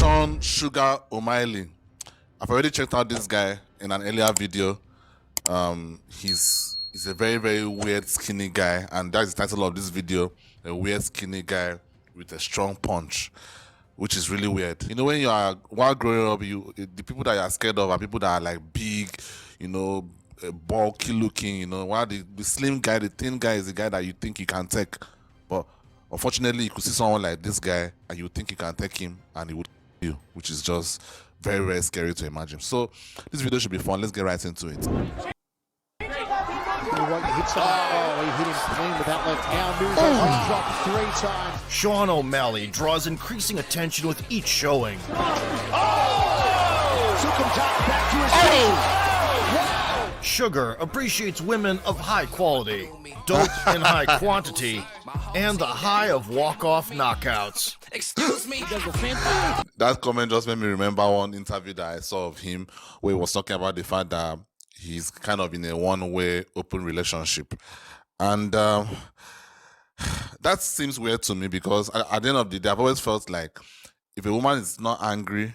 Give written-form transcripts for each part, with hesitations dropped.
Sean Sugar O'Malley. I've already checked out this guy in an earlier video. He's a very, very weird skinny guy, and that's the title of this video, a weird skinny guy with a strong punch, which is really weird. You know, when you are, while growing up, the people that you are scared of are people that are like big, you know, bulky looking, you know, while the slim guy, the thin guy is the guy that you think you can take. But unfortunately, you could see someone like this guy and you would think you can take him and he would kill you, which is just very, very scary to imagine. So this video should be fun. Let's get right into it. He hit him clean with that left hand. Dropped 3 times. Sean O'Malley draws increasing attention with each showing. Took him down back to his feet. Sugar appreciates women of high quality, dope in high quantity, and the high of walk-off knockouts. Excuse me. That comment just made me remember one interview that I saw of him where he was talking about the fact that he's kind of in a one-way open relationship. And that seems weird to me because at the end of the day, I've always felt like if a woman is not angry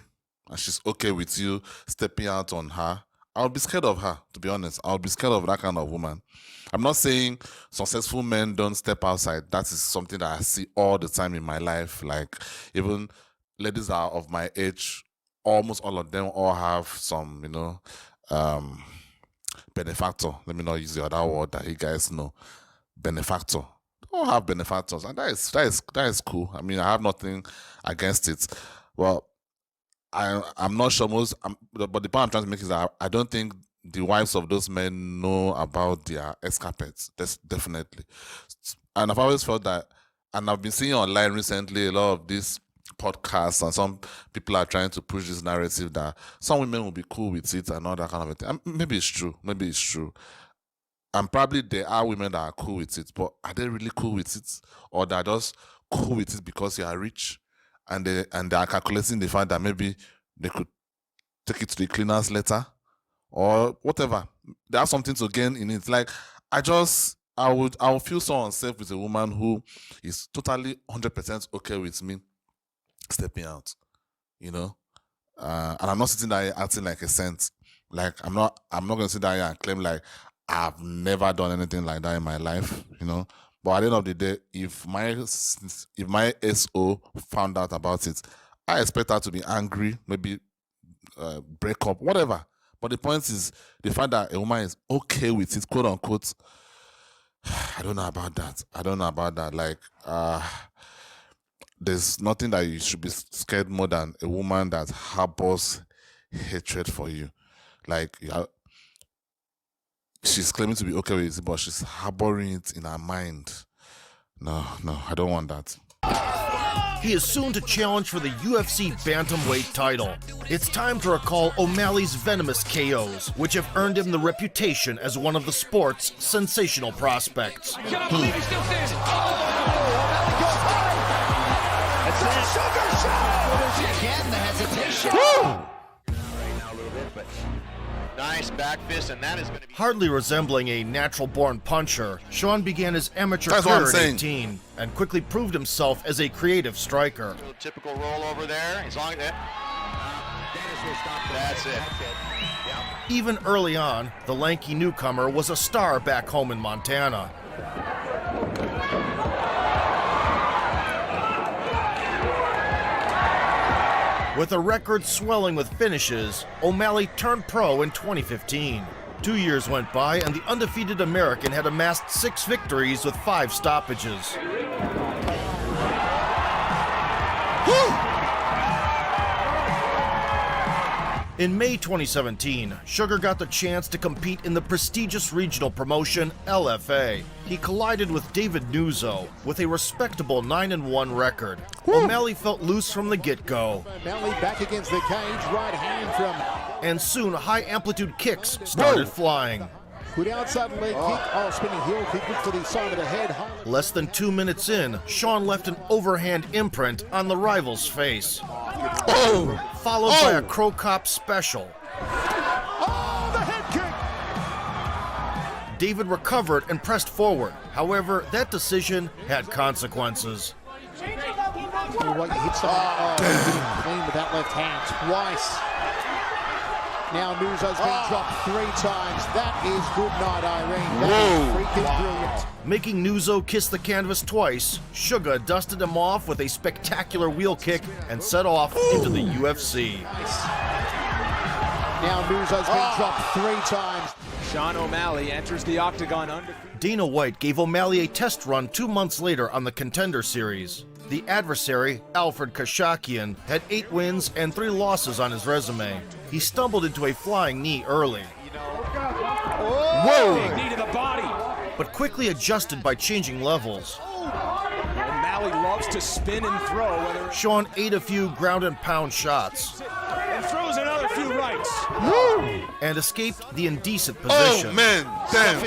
and she's okay with you stepping out on her, I'll be scared of her, to be honest. I'll be scared of that kind of woman. I'm not saying successful men don't step outside. That is something that I see all the time in my life. Like, even ladies that are of my age, almost all of them all have some, you know, benefactor. Let me not use the other word that you guys know. Benefactor. They all have benefactors. And that is cool. I mean, I have nothing against it. Well, I'm not sure but the point I'm trying to make is that I don't think the wives of those men know about their escapades. That's definitely. And I've always felt that, and I've been seeing online recently a lot of these podcasts, and some people are trying to push this narrative that some women will be cool with it and all that kind of a thing. And maybe it's true. Maybe it's true. And probably there are women that are cool with it, but are they really cool with it? Or they're just cool with it because you are rich? And they are calculating the fact that maybe they could take it to the cleaners later or whatever. They have something to gain in it. Like, I would feel so unsafe with a woman who is totally 100% okay with me stepping out, you know. And I'm not sitting there acting like a saint. Like, I'm not going to sit there and claim like I've never done anything like that in my life, you know. But at the end of the day, if my SO found out about it, I expect her to be angry, maybe break up, whatever. But the point is, the fact that a woman is okay with it, quote unquote, I don't know about that. Like, there's nothing that you should be scared more than a woman that harbors hatred for you. Like, she's claiming to be okay with it, but she's harboring it in her mind. No, I don't want that. He is soon to challenge for the UFC bantamweight title. It's time to recall O'Malley's venomous KOs, which have earned him the reputation as one of the sport's sensational prospects. I cannot believe he's still standing. It's a sugar shot! Again, the hesitation. Right now a little bit, but nice back fist, and that is going to be Hardly resembling a natural-born puncher, Sean began his amateur That's what career I'm at saying. 18 and quickly proved himself as a creative striker. a typical roll over there. As long as that's it. Even early on, the lanky newcomer was a star back home in Montana. With a record swelling with finishes, O'Malley turned pro in 2015. 2 years went by and the undefeated American had amassed 6 victories with 5 stoppages. In May 2017, Sugar got the chance to compete in the prestigious regional promotion LFA. He collided with David Nuzzo with a respectable 9-1 record. O'Malley felt loose from the get-go. O'Malley back against the cage, right hand from... And soon high-amplitude kicks started flying. Good outside leg kick, spinning heel kick, good for the side of the head. Less than 2 minutes in, Sean left an overhand imprint on the rival's face. Followed by a Crow Cop special. Oh, the head kick! David recovered and pressed forward. However, that decision had consequences. What you hit someone clean with that left hand twice. Now Nuzo's been dropped 3 times. That is good night, Irene. That is freaking brilliant. Making Nuzo kiss the canvas twice, Sugar dusted him off with a spectacular wheel kick and set off into the UFC. Now Nuzo's been dropped 3 times. Sean O'Malley enters the octagon undefeated. Dana White gave O'Malley a test run 2 months later on the Contender Series. The adversary, Alfred Kashakian, had 8 wins and 3 losses on his resume. He stumbled into a flying knee early. Whoa! Big knee to the body. But quickly adjusted by changing levels. O'Malley loves to spin and throw. Sean ate a few ground and pound shots. And throws another few rights. And escaped the indecent position. Oh, man. Damn.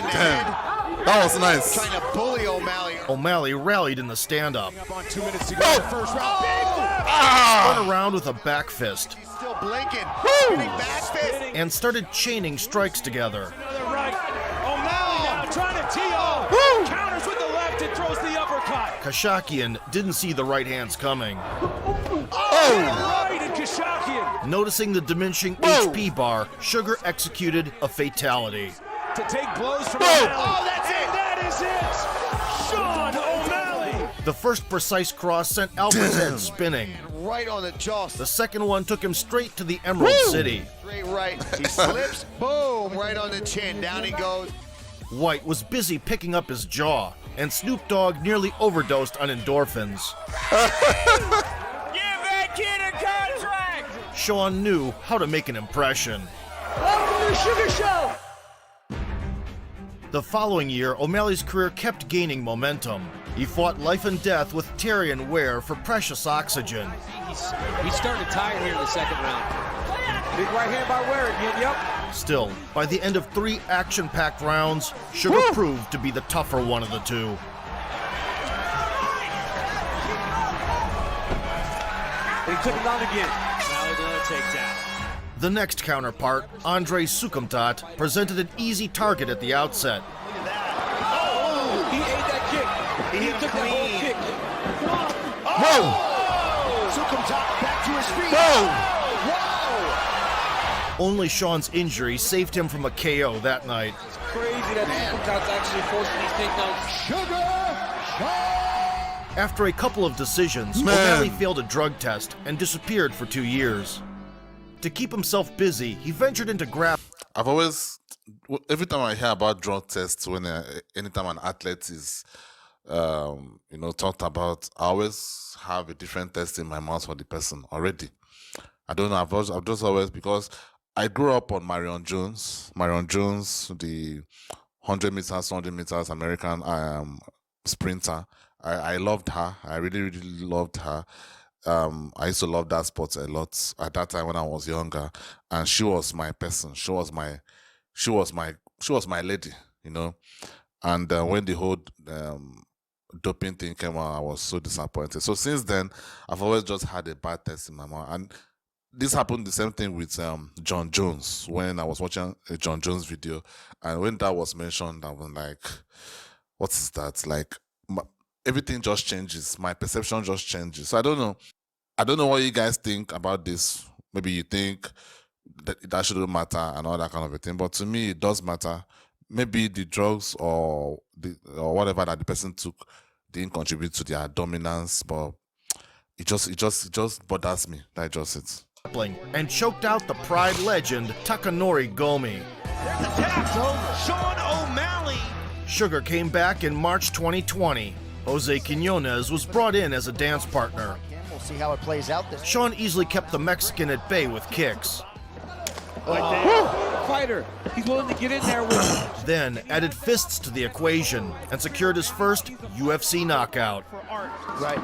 That was nice. Trying to bully O'Malley. O'Malley rallied in the stand-up. Up on 2 minutes to go in the first round. Big left. Spun around with a back fist. He's still blinking. Spinning back fist. And started chaining strikes together. Another right. O'Malley now trying to tee off. Counters with the left and throws the uppercut. Kashakian didn't see the right hands coming. Right, and Kashakian Noticing the diminishing HP bar, Sugar executed a fatality. to take blows from O'Malley. Oh, that's it. And that is it. Sean O'Malley. The first precise cross sent Alfred's head spinning. Right on the jaw. The second one took him straight to the Emerald City. Straight right. He slips. Boom. Right on the chin. Down he goes. White was busy picking up his jaw, and Snoop Dogg nearly overdosed on endorphins. Give that kid a contract. Sean knew how to make an impression. Welcome to the Sugar Show. The following year, O'Malley's career kept gaining momentum. He fought life and death with Terrion Ware for precious oxygen. He's starting to tire here in the second round. Big right hand by Ware. Yep. Still, by the end of 3 action-packed rounds, Sugar proved to be the tougher one of the two. And he took him down again. Now another takedown. The next counterpart, Andre Sukumtat, presented an easy target at the outset. He ate that kick. He took that whole kick. Sukumtat back to his feet. Whoa! Only Sean's injury saved him from a KO that night. It's crazy that Sukumtat's actually forcing these takedowns. After a couple of decisions, O'Malley failed a drug test and disappeared for 2 years. To keep himself busy, he ventured into I've always, every time I hear about drug tests, anytime an athlete is, talked about, I always have a different test in my mouth for the person already. I don't know. I've just always, because I grew up on Marion Jones, the 100 meters, 200 meters American sprinter. I loved her. I really, really loved her. I used to love that sport a lot at that time when I was younger, and she was my person. She was my lady, you know. And when the whole doping thing came out, I was so disappointed. So since then, I've always just had a bad taste in my mouth. And this happened the same thing with John Jones, when I was watching a John Jones video, and when that was mentioned, I was like, what is that? Like, everything just changes. My perception just changes. So I don't know what you guys think about this. Maybe you think that shouldn't matter and all that kind of a thing. But to me, it does matter. Maybe the drugs or whatever that the person took didn't contribute to their dominance, but it just bothers me. That's just it. And choked out the Pride legend Takanori Gomi. There's a tap. Sean O'Malley. Sugar came back in March 2020. Jose Quinones was brought in as a dance partner. We'll see how it plays out this. Sean easily kept the Mexican at bay with kicks. Fighter, he's willing to get in there with Then added fists to the equation and secured his first UFC knockout. Right. Right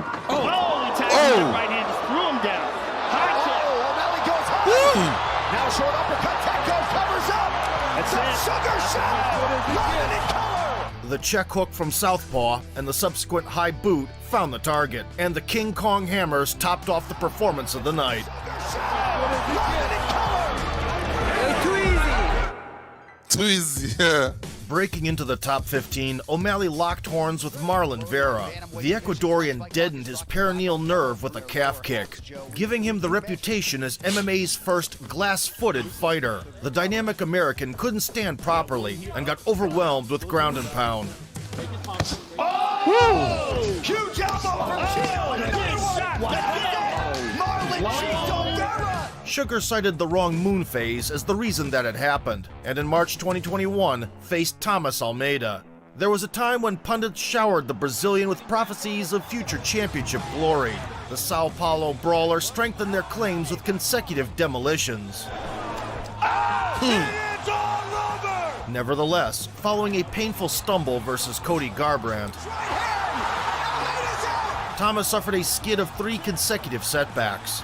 hand just threw him down. High kick. O'Malley goes high. Now short uppercut. Tecco covers up. That's The it. Sugar Shot. Got it in color. The check hook from southpaw and the subsequent high boot found the target, and the King Kong hammers topped off the performance of the night. Too easy, yeah. Breaking into the top 15, O'Malley locked horns with Marlon Vera. The Ecuadorian deadened his perineal nerve with a calf kick, giving him the reputation as MMA's first glass-footed fighter. The dynamic American couldn't stand properly and got overwhelmed with ground and pound. Oh! Huge elbow from Shield! Big shot! Marlon Vera! Sugar cited the wrong moon phase as the reason that had happened, and in March 2021 faced Thomas Almeida. There was a time when pundits showered the Brazilian with prophecies of future championship glory. The Sao Paulo brawler strengthened their claims with consecutive demolitions. It's all over! Nevertheless, following a painful stumble versus Cody Garbrandt, Thomas suffered a skid of 3 consecutive setbacks.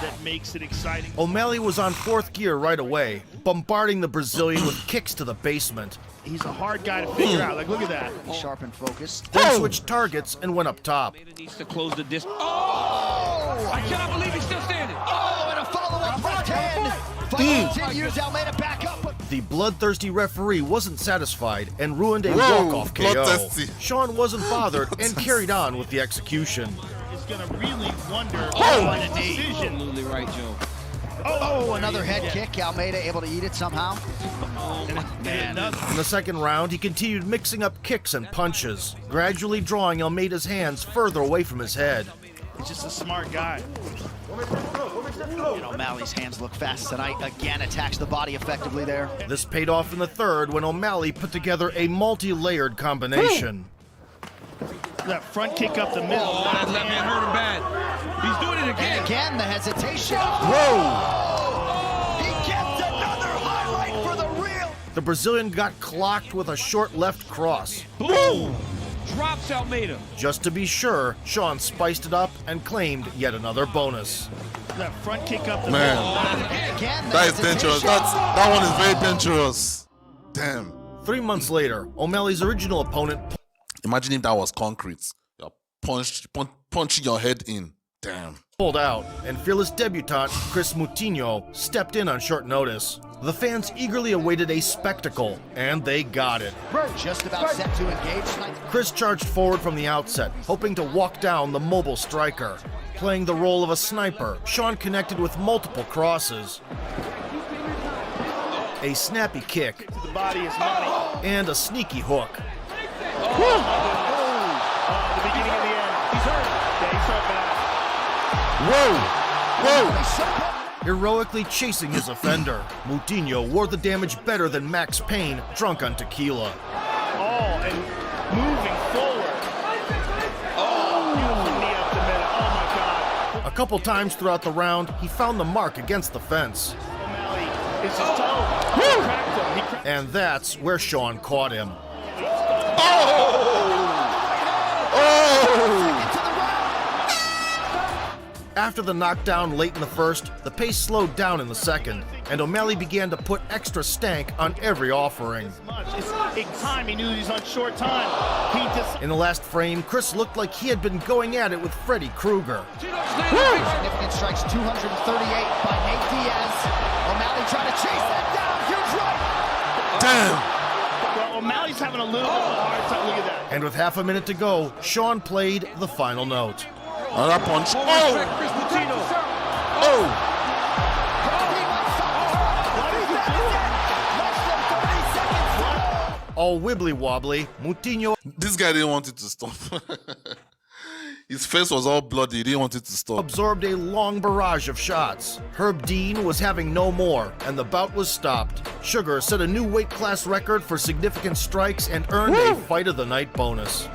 That makes it exciting. O'Malley was on 4th gear right away, bombarding the Brazilian with kicks to the basement. He's a hard guy to figure out. Like, look at that. Sharp and focused. Then switched targets and went up top. Needs to close the distance. Oh! I cannot believe he's still standing. Oh, and a follow-up left hand. Fight continues. Almeida back up. The bloodthirsty referee wasn't satisfied and ruined a Whoa, walk-off KO. bloodthirsty. Sean wasn't bothered and carried on with the execution. Is going to really wonder Oh, on a decision. absolutely right, Joe. Oh, another head kick. Almeida able to eat it somehow. Man, In the second round, he continued mixing up kicks and punches, gradually drawing Almeida's hands further away from his head. he's just a smart guy. And O'Malley's hands look fast tonight. Again, attacks the body effectively there. This paid off in the third when O'Malley put together a multi-layered combination. That front kick up the middle. Oh, that left hand hurt him bad. He's doing it again. And again, the hesitation. He gets another highlight for the real. The Brazilian got clocked with a short left cross. Boom! Drops Almeida. Just to be sure, Sean spiced it up and claimed yet another bonus. That front kick up the Man. middle. Again, the That is hesitation. dangerous. That one is very dangerous. Damn. 3 months later, O'Malley's original opponent Imagine if that was concrete. You're punching your head in. Damn. pulled out, and fearless debutant Chris Moutinho stepped in on short notice. The fans eagerly awaited a spectacle, and they got it. Just about set to engage. Chris charged forward from the outset, hoping to walk down the mobile striker. Playing the role of a sniper, Sean connected with multiple crosses, a snappy kick, The body is money. and a sneaky hook. The beginning of the end. He's hurt. Yeah, he's hurt bad. Heroically chasing his offender, Moutinho wore the damage better than Max Payne, drunk on tequila. Oh, and moving forward. Oh, beautiful knee up the middle. Oh my God. A couple times throughout the round, he found the mark against the fence, O'Malley is his toe. He cracked him. He cracked and that's where Sean caught him. After the knockdown late in the first, the pace slowed down in the second, and O'Malley began to put extra stank on every offering. much. It's big time. He knew he was on short time. He just In the last frame, Chris looked like he had been going at it with Freddy Krueger. Significant strikes, 238 by Nate Diaz. O'Malley trying to chase that down. Huge right. Damn. well, O'Malley's having a little bit of a hard time. Look at that. And with half a minute to go, Sean played the final note. Another punch. Chris Moutinho. All wibbly-wobbly, Moutinho This guy didn't want it to stop. His face was all bloody. He didn't want it to stop. absorbed a long barrage of shots. Herb Dean was having no more, and the bout was stopped. Sugar set a new weight class record for significant strikes and earned a Fight of the Night bonus.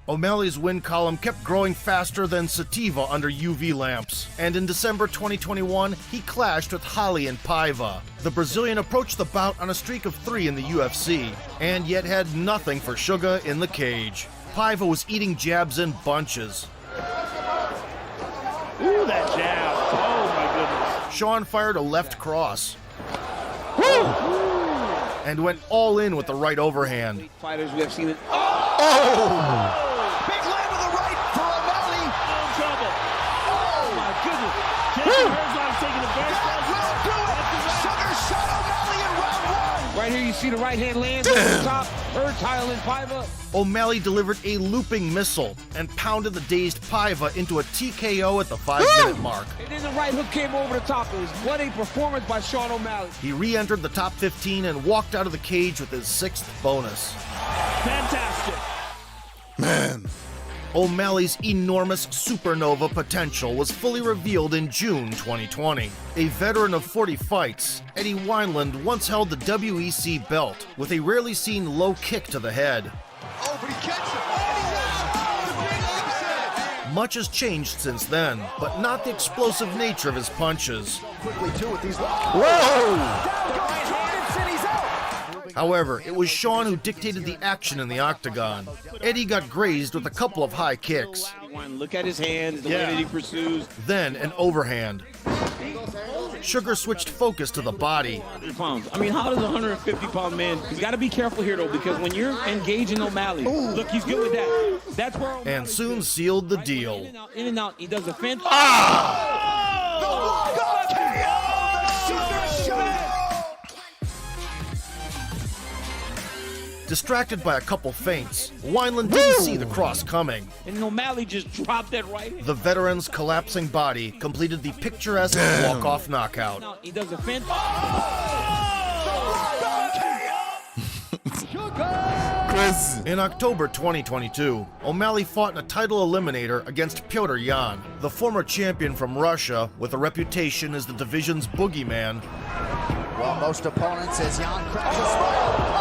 O'Malley's win column kept growing faster than sativa under UV lamps, and in December 2021, he clashed with Holly and Paiva. The Brazilian approached the bout on a streak of 3 in the UFC, and yet had nothing for Sugar in the cage. Paiva was eating jabs in bunches. Ooh, that jab. Oh my goodness. Sean fired a left cross, and went all in with the right overhand. Fighters we have seen it. Big land to the right for O'Malley. Oh, trouble. Oh my goodness. see the right hand lands over the top. Tile in Paiva. O'Malley delivered a looping missile and pounded the dazed Paiva into a TKO at the 5-minute mark. And then the right hook came over the top. It was what a performance by Sean O'Malley. He re-entered the top 15 and walked out of the cage with his 6th bonus. Fantastic. Man. O'Malley's enormous supernova potential was fully revealed in June 2020. A veteran of 40 fights, Eddie Wineland once held the WEC belt with a rarely seen low kick to the head. Oh, but he gets it. Oh, he's out. The big upset. Much has changed since then, but not the explosive nature of his punches. Quickly, too, with these... However, it was Sean who dictated the action in the octagon. Eddie got grazed with a couple of high kicks. Look at his hands, the way that he pursues. Then an overhand. Sugar switched focus to the body. 100 pounds. I mean, how does a 150-pound man... He's got to be careful here, though, because when you're engaging O'Malley, look, he's good with that. That's where... And soon sealed the deal. In and out. He does the fence. Distracted by a couple feints, Wineland didn't see the cross coming. And O'Malley just dropped that right hand. The veteran's collapsing body completed the picturesque walk-off knockout. He does a fence. Crazy. In October 2022, O'Malley fought in a title eliminator against Piotr Jan, the former champion from Russia with a reputation as the division's boogeyman. Well, most opponents, as Jan cracks a smile.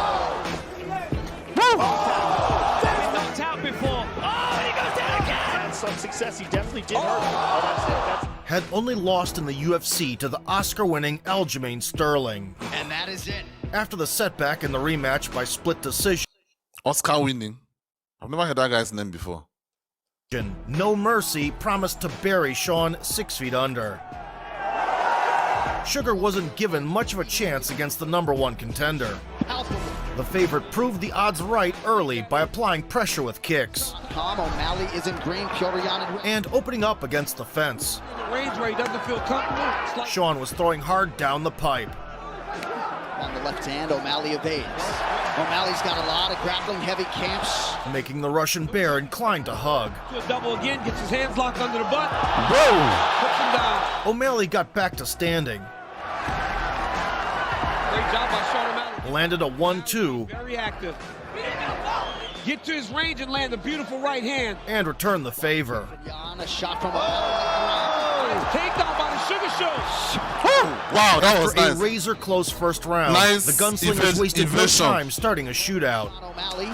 Knocked out before. Oh, and he goes down again. Had some success. He definitely did hurt him. Oh, that's it. Had only lost in the UFC to the Oscar-winning Aljamain Sterling. And that is it. After the setback in the rematch by split decision, Oscar winning. I've never heard that guy's name before. No Mercy promised to bury Sean 6 feet under. Sugar wasn't given much of a chance against the #1 contender. The favorite proved the odds right early by applying pressure with kicks Tom O'Malley is in green, Piotr Jan in red. and opening up against the fence. The range where he doesn't feel comfortable. It's like Sean was throwing hard down the pipe. On the left hand, O'Malley evades. O'Malley's got a lot of grappling heavy camps. Making the Russian bear inclined to hug. to a double again, gets his hands locked under the butt, Whoa! puts him down. O'Malley got back to standing, Great job by Sean O'Malley. landed a 1-2, Very active. Get to his range and land a beautiful right hand. and returned the favor. Jan, a shot from O'Malley. Takedown by the Sugar Show. Wow, that was For a nice. razor-close first round, Nice the gunslingers wasted no evasion. time starting a shootout. O'Malley.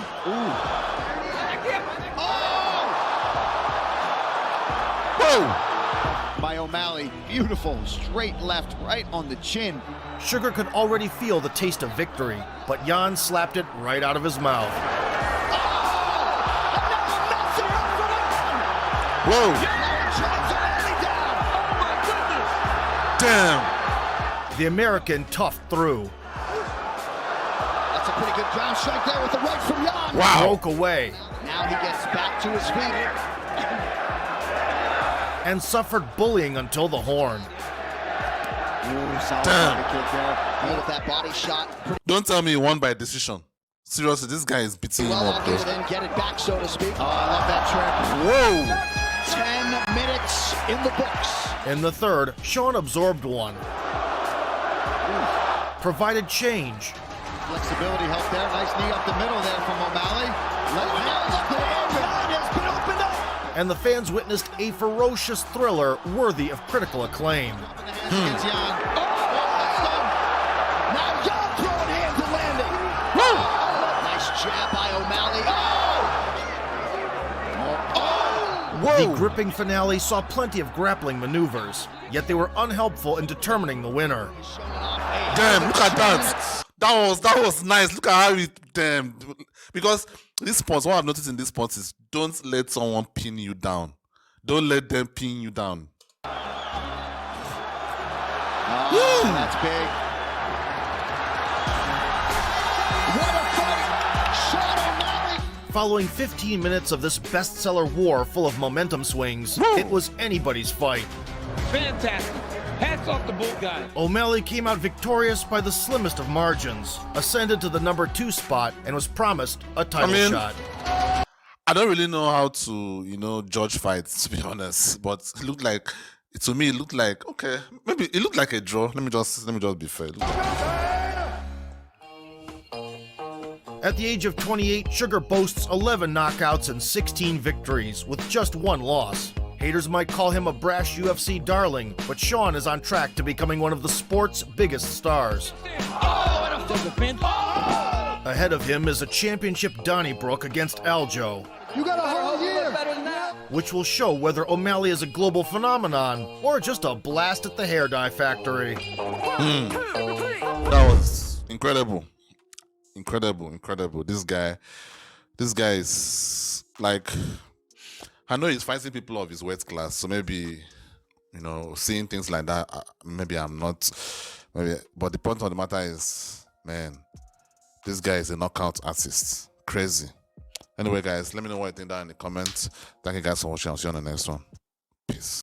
Whoa! By O'Malley. Beautiful, straight left, right on the chin. Sugar could already feel the taste of victory, but Jan slapped it right out of his mouth. Whoa! Damn! The American toughed through, That's a pretty good ground strike there with the right from Jan. Wow! broke away, Now he gets back to his feet. and suffered bullying until the horn. Ooh, solid Damn. body kick there. Good with that body shot. Pretty Don't tell me he won by decision. Seriously, this guy is beating him well up, out here, though. then get it back, so to speak. Oh, I love that Whoa! trick. 10 minutes in the books. In the third, Sean absorbed one, provided change, Flexibility help there. Nice knee up the middle there from O'Malley. Left hand up the hand. Jan has been opened up. and the fans witnessed a ferocious thriller worthy of critical acclaim. Against Jan. Oh, that's done. Now Jan throwing hands and landing. Nice jab by O'Malley. The gripping finale saw plenty of grappling maneuvers, yet they were unhelpful in determining the winner. Damn, look at that. That was nice. Look at how he damn. Because this sports, what I've noticed in this sport is don't let someone pin you down. Don't let them pin you down. That's big. What a fight! Sean O'Malley. Following 15 minutes of this bestseller war full of momentum swings, it was anybody's fight. Fantastic. Hats off the Bull guy. O'Malley came out victorious by the slimmest of margins, ascended to the number 2 spot, and was promised a title shot. I don't really know how to, judge fights, to be honest. But it looked like, to me, it looked like, okay, maybe it looked like a draw. Let me just be fair. At the age of 28, Sugar boasts 11 knockouts and 16 victories, with just 1 loss. Haters might call him a brash UFC darling, but Sean is on track to becoming one of the sport's biggest stars. Ahead of him is a championship Donnybrook against Aljo. You got a whole year. Which will show whether O'Malley is a global phenomenon or just a blast at the hair dye factory. That was incredible. Incredible. This guy is like, I know he's fighting people of his weight class, so maybe, seeing things like that, maybe I'm not, but the point of the matter is, man, this guy is a knockout artist. Crazy. Anyway, guys, let me know what you think down in the comments. Thank you guys for watching. I'll see you on the next one.